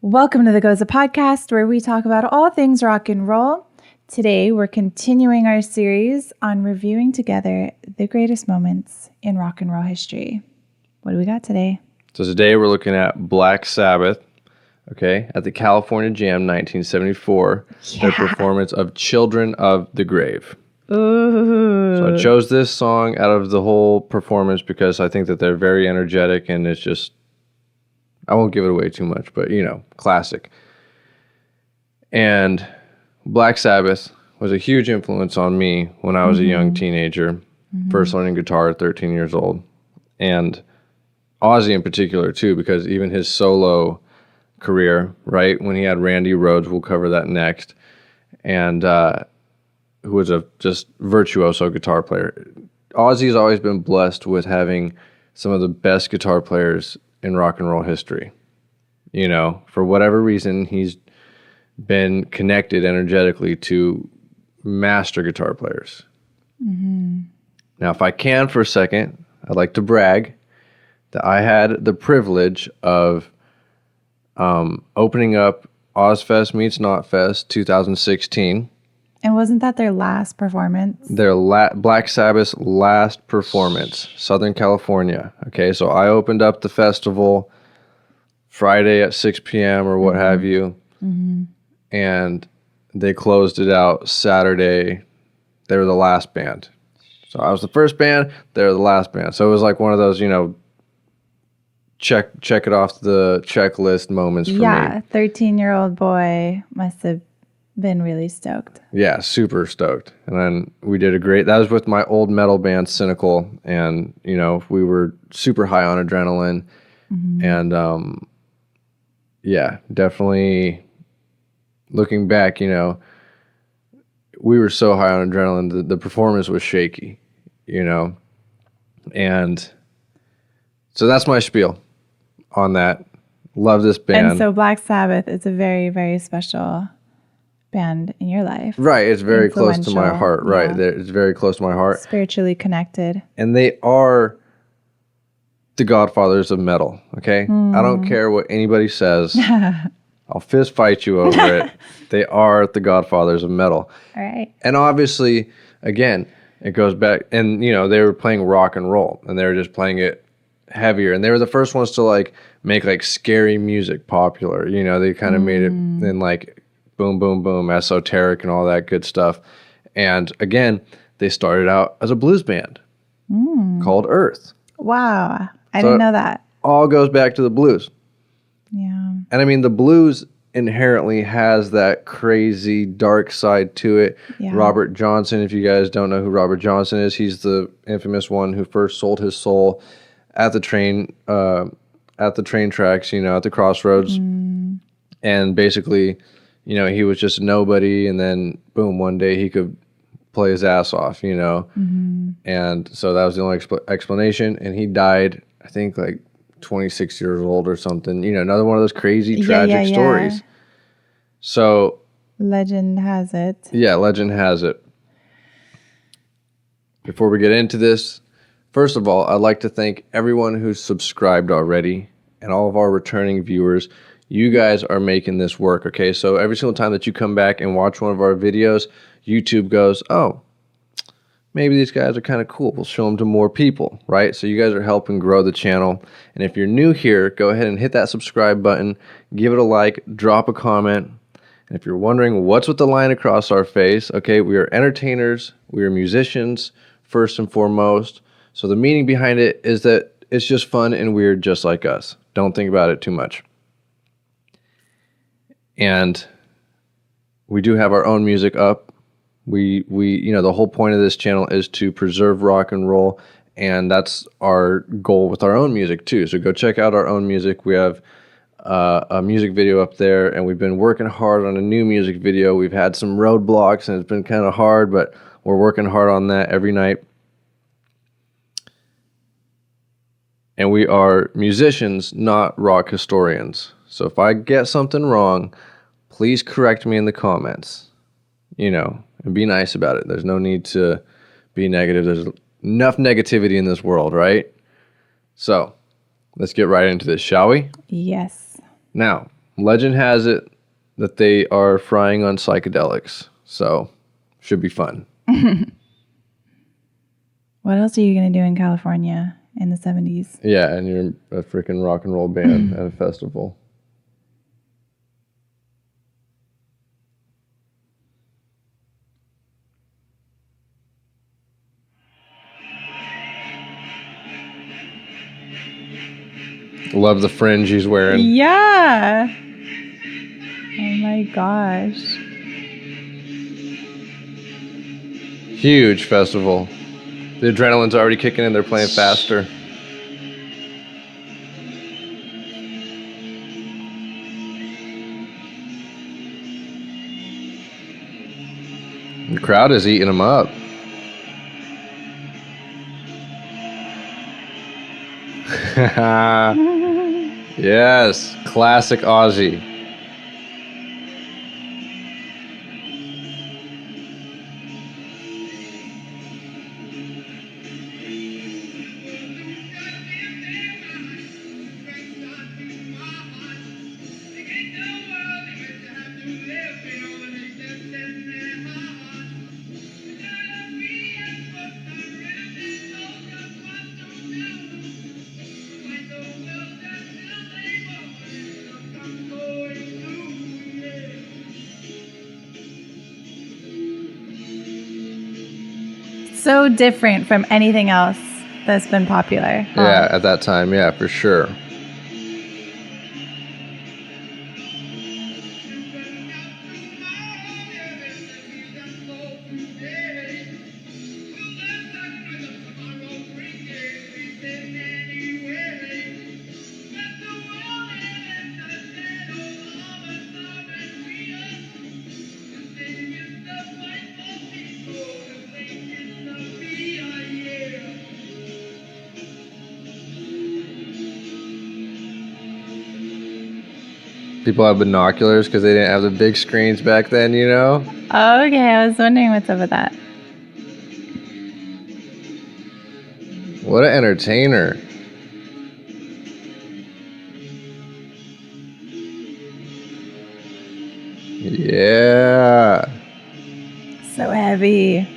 Welcome to the GOZA podcast, where we talk about all things rock and roll. Today, we're continuing our series on reviewing together the greatest moments in rock and roll history. What do we got today? So today we're looking at Black Sabbath, at the California Jam 1974, their performance of Children of the Grave. Ooh. So I chose this song out of the whole performance because I think that they're very energetic and it's just, I won't give it away too much, but classic. And Black Sabbath was a huge influence on me when I was a young teenager, first learning guitar at 13 years old. And Ozzy in particular too, because even his solo career, right, when he had Randy Rhoads, we'll cover that next, and who was a just virtuoso guitar player. Ozzy's always been blessed with having some of the best guitar players in rock and roll history. For whatever reason, he's been connected energetically to master guitar players. Now, if I can for a second, I'd like to brag that I had the privilege of opening up Ozfest Meets Knotfest 2016. And wasn't that their last performance? Their Black Sabbath's last performance, Southern California. Okay, so I opened up the festival Friday at 6 p.m. or what have you, and they closed it out Saturday. They were the last band. So I was the first band, they were the last band. So it was like one of those, check it off the checklist moments for me. Yeah, 13-year-old boy must have been really stoked. Yeah, super stoked. And then we did that was with my old metal band, Cynical, and, we were super high on adrenaline. And, definitely looking back, we were so high on adrenaline, the performance was shaky, and so that's my spiel on that. Love this band. And so Black Sabbath is a very, very special band in your life. Right. It's very close to my heart. Right. Yeah. It's very close to my heart. Spiritually connected. And they are the godfathers of metal. Okay. I don't care what anybody says. I'll fist fight you over it. They are the godfathers of metal. All right. And obviously, again, it goes back, and they were playing rock and roll, and they were just playing it heavier, and they were the first ones to make scary music popular. They kind of made it in boom, boom, boom, esoteric and all that good stuff. And again, they started out as a blues band called Earth. Wow. I didn't know that. All goes back to the blues. Yeah. And I mean, the blues inherently has that crazy dark side to it. Yeah. Robert Johnson, if you guys don't know who Robert Johnson is, he's the infamous one who first sold his soul at the train tracks, at the crossroads. And basically, he was just nobody, and then boom, one day he could play his ass off, and so that was the only explanation. And he died, I think, 26 years old or something. Another one of those crazy, tragic stories. So legend has it. Yeah, legend has it. Before we get into this, first of all, I'd like to thank everyone who's subscribed already and all of our returning viewers. You guys are making this work, okay? So every single time that you come back and watch one of our videos, YouTube goes, oh, maybe these guys are kind of cool. We'll show them to more people, right? So you guys are helping grow the channel. And if you're new here, go ahead and hit that subscribe button, give it a like, drop a comment. And if you're wondering what's with the line across our face, okay, we are entertainers, we are musicians, first and foremost. So the meaning behind it is that it's just fun and weird just like us. Don't think about it too much. And we do have our own music up. We the whole point of this channel is to preserve rock and roll, and that's our goal with our own music too. So go check out our own music. We have a music video up there, and we've been working hard on a new music video. We've had some roadblocks, and it's been kind of hard, but we're working hard on that every night. And we are musicians, not rock historians. So if I get something wrong, please correct me in the comments, and be nice about it. There's no need to be negative. There's enough negativity in this world, right? So let's get right into this, shall we? Yes. Now, Legend has it that they are frying on psychedelics, so should be fun. What else are you going to do in California in the 70s? Yeah, and you're a freaking rock and roll band at a festival. Love the fringe he's wearing. Yeah. Oh my gosh. Huge festival. The adrenaline's already kicking in. They're playing faster. The crowd is eating them up. Yes, classic Ozzy. So different from anything else that's been popular. Yeah, at that time, yeah, for sure. People have binoculars because they didn't have the big screens back then, you know? Okay, I was wondering what's up with that. What an entertainer. Yeah. So heavy.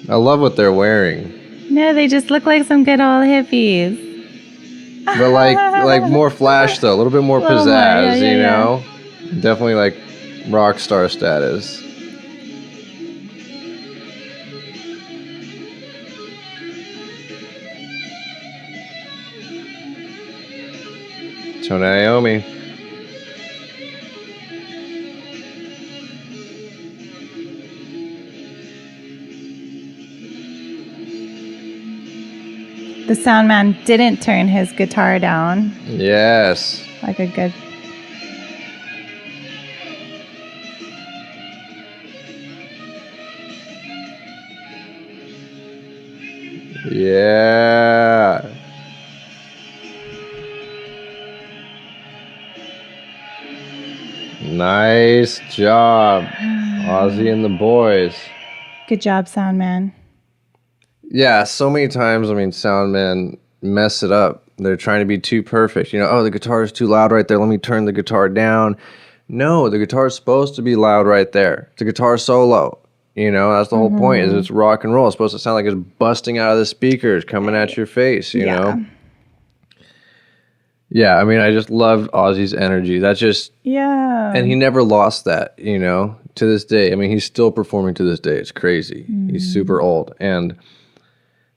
I love what they're wearing. No, they just look like some good old hippies. But like more flash though, a little bit more pizzazz, you know? Definitely like rock star status. So Naomi. The sound man didn't turn his guitar down. Yes. Like a good... Yeah. Nice job, Ozzy and the boys. Good job, sound man. Yeah, so many times, I mean, sound men mess it up. They're trying to be too perfect. You know, oh, the guitar is too loud right there. Let me turn the guitar down. No, the guitar is supposed to be loud right there. It's a guitar solo. You know, that's the whole point, is it's rock and roll. It's supposed to sound like it's busting out of the speakers, coming at your face, you know? Yeah, I mean, I just loved Ozzy's energy. That's just, and he never lost that, you know, to this day. I mean, he's still performing to this day. It's crazy. He's super old. And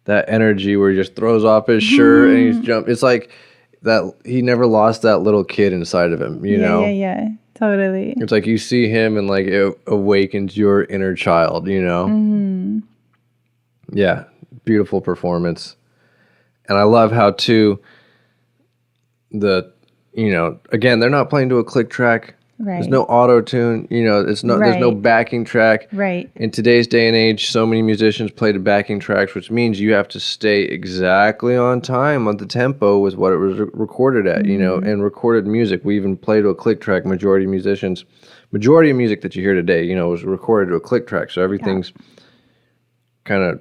that energy where he just throws off his shirt and he's jumping. It's like that he never lost that little kid inside of him, you know? Yeah, totally. It's like you see him and like it awakens your inner child, you know? Yeah, beautiful performance. And I love how, too, again, they're not playing to a click track. Right. There's no auto tune. You know, there's no backing track. Right. In today's day and age, so many musicians play to backing tracks, which means you have to stay exactly on time on the tempo with what it was recorded at. You know, and recorded music. We even play to a click track. Majority of music that you hear today, you know, was recorded to a click track. So everything's kind of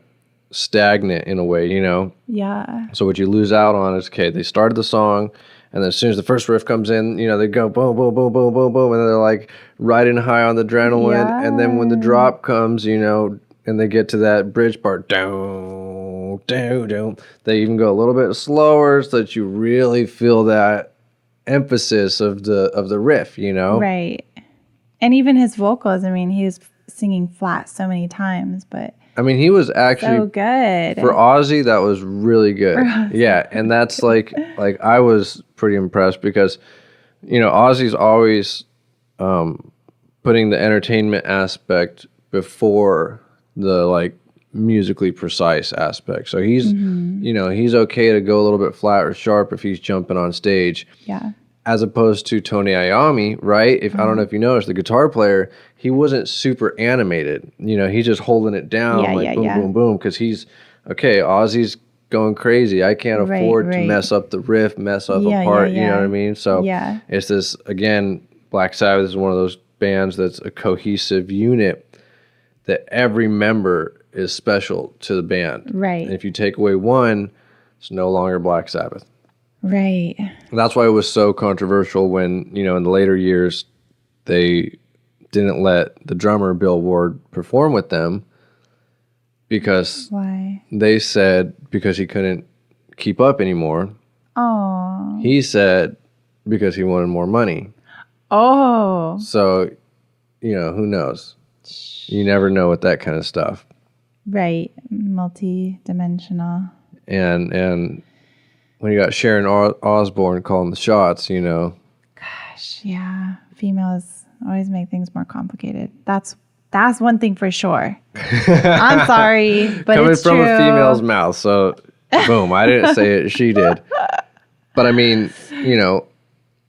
stagnant in a way, you know. Yeah. So what you lose out on is, okay, they started the song. And then as soon as the first riff comes in, you know, they go boom, boom, boom, boom, boom, boom. And they're like riding high on the adrenaline. Yeah. And then when the drop comes, you know, and they get to that bridge part, down, down, down, they even go a little bit slower so that you really feel that emphasis of the riff, you know? Right. And even his vocals, I mean, he was singing flat so many times, but... I mean, he was actually so good. For Ozzy, that was really good. Yeah, and that's like I was pretty impressed because, you know, Ozzy's always putting the entertainment aspect before the like musically precise aspect. So he's, you know, he's okay to go a little bit flat or sharp if he's jumping on stage. Yeah. As opposed to Tony Iommi, right? I don't know if you noticed, the guitar player, he wasn't super animated. You know, he's just holding it down boom, boom, boom, because he's, okay, Ozzy's going crazy. I can't afford to mess up the riff, mess up a part, you know what I mean? So it's this, again, Black Sabbath is one of those bands that's a cohesive unit that every member is special to the band. Right. And if you take away one, it's no longer Black Sabbath. Right. That's why it was so controversial when, you know, in the later years, they didn't let the drummer Bill Ward perform with them because they said because he couldn't keep up anymore. Oh. He said because he wanted more money. Oh. So, you know, who knows? You never know with that kind of stuff. Right. Multi-dimensional. And when you got Sharon Osbourne calling the shots, you know. Gosh, yeah. Females always make things more complicated. That's one thing for sure. I'm sorry, but coming it's from true. A female's mouth, so boom, I didn't say it, she did. But I mean, you know,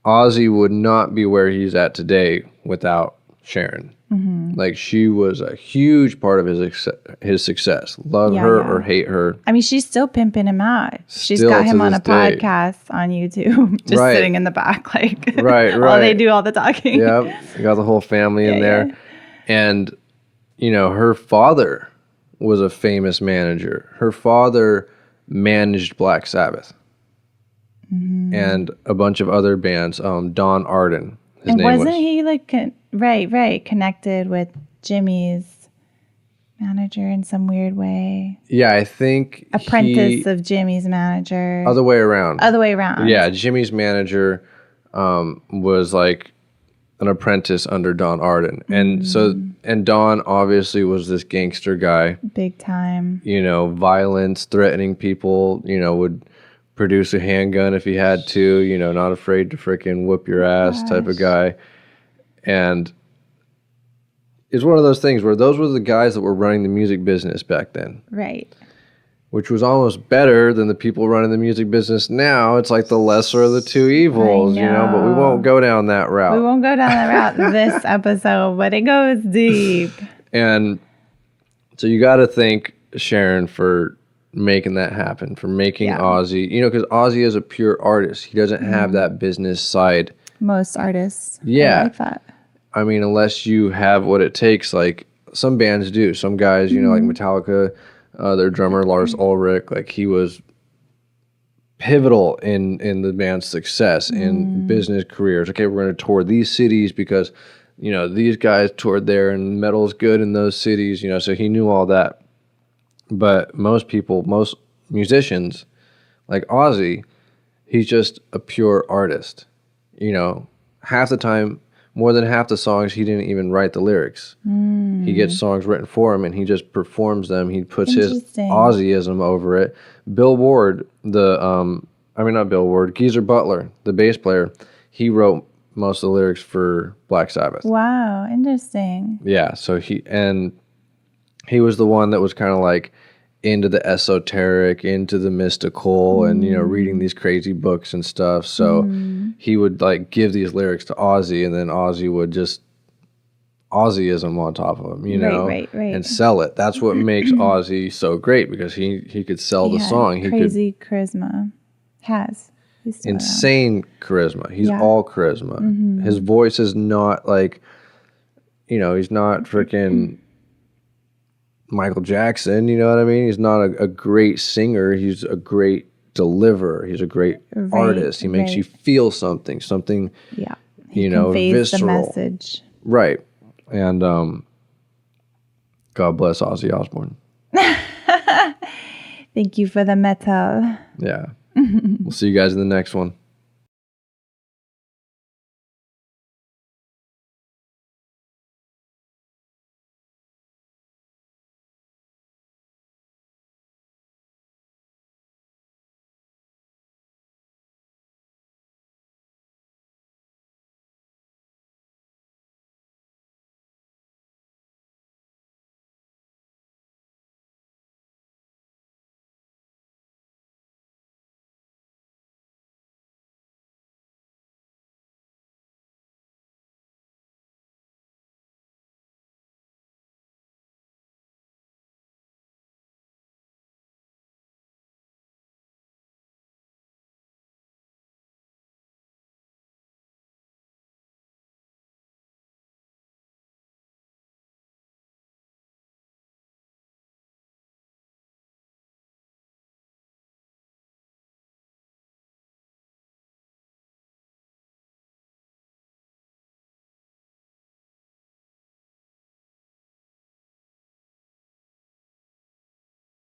Ozzy would not be where he's at today without Sharon. Like, she was a huge part of his success. Love her or hate her. I mean, she's still pimping him out. She's Still got him on a day. podcast on YouTube, just sitting in the back, like, right. while they do all the talking. Yep, you got the whole family in there. And, you know, her father was a famous manager. Her father managed Black Sabbath and a bunch of other bands. Don Arden, his and name wasn't was. he like connected with Jimmy's manager in some weird way? Yeah, I think apprentice of Jimmy's manager. Other way around. Yeah, Jimmy's manager was like an apprentice under Don Arden. And Don obviously was this gangster guy. Big time. You know, violence, threatening people, you know, would produce a handgun if he had to, you know, not afraid to freaking whoop your ass type of guy. And it's one of those things where those were the guys that were running the music business back then. Right. Which was almost better than the people running the music business now. It's like the lesser of the two evils, you know, but we won't go down that route. We won't go down that route this episode, but it goes deep. And so you got to thank Sharon for making that happen, for making Ozzy, you know, because Ozzy is a pure artist. He doesn't have that business side. Most artists. Yeah. I like that. I mean, unless you have what it takes, like some bands do. Some guys, you know, like Metallica, their drummer, Lars Ulrich, like he was pivotal in the band's success in business careers. Okay, we're going to tour these cities because, you know, these guys toured there and metal's good in those cities, you know, so he knew all that. But most musicians, like Ozzy, he's just a pure artist. You know, half the time, more than half the songs, he didn't even write the lyrics. He gets songs written for him and he just performs them. He puts his Ozzyism over it. Bill Ward, not Bill Ward, Geezer Butler, the bass player, he wrote most of the lyrics for Black Sabbath. Wow, interesting. Yeah, so he was the one that was kind of like into the esoteric, into the mystical, and reading these crazy books and stuff. So he would like give these lyrics to Ozzy, and then Ozzy would just Ozzyism on top of him, right. and sell it. That's what makes Ozzy so great, because he could sell the song. He crazy charisma. He's insane charisma. He's all charisma. His voice is not like, he's not freaking Michael Jackson, you know what I mean? He's not a great singer. He's a great deliverer. He's a great artist. He makes you feel something, he conveys visceral. The message. Right. And God bless Ozzy Osbourne. Thank you for the metal. Yeah. We'll see you guys in the next one.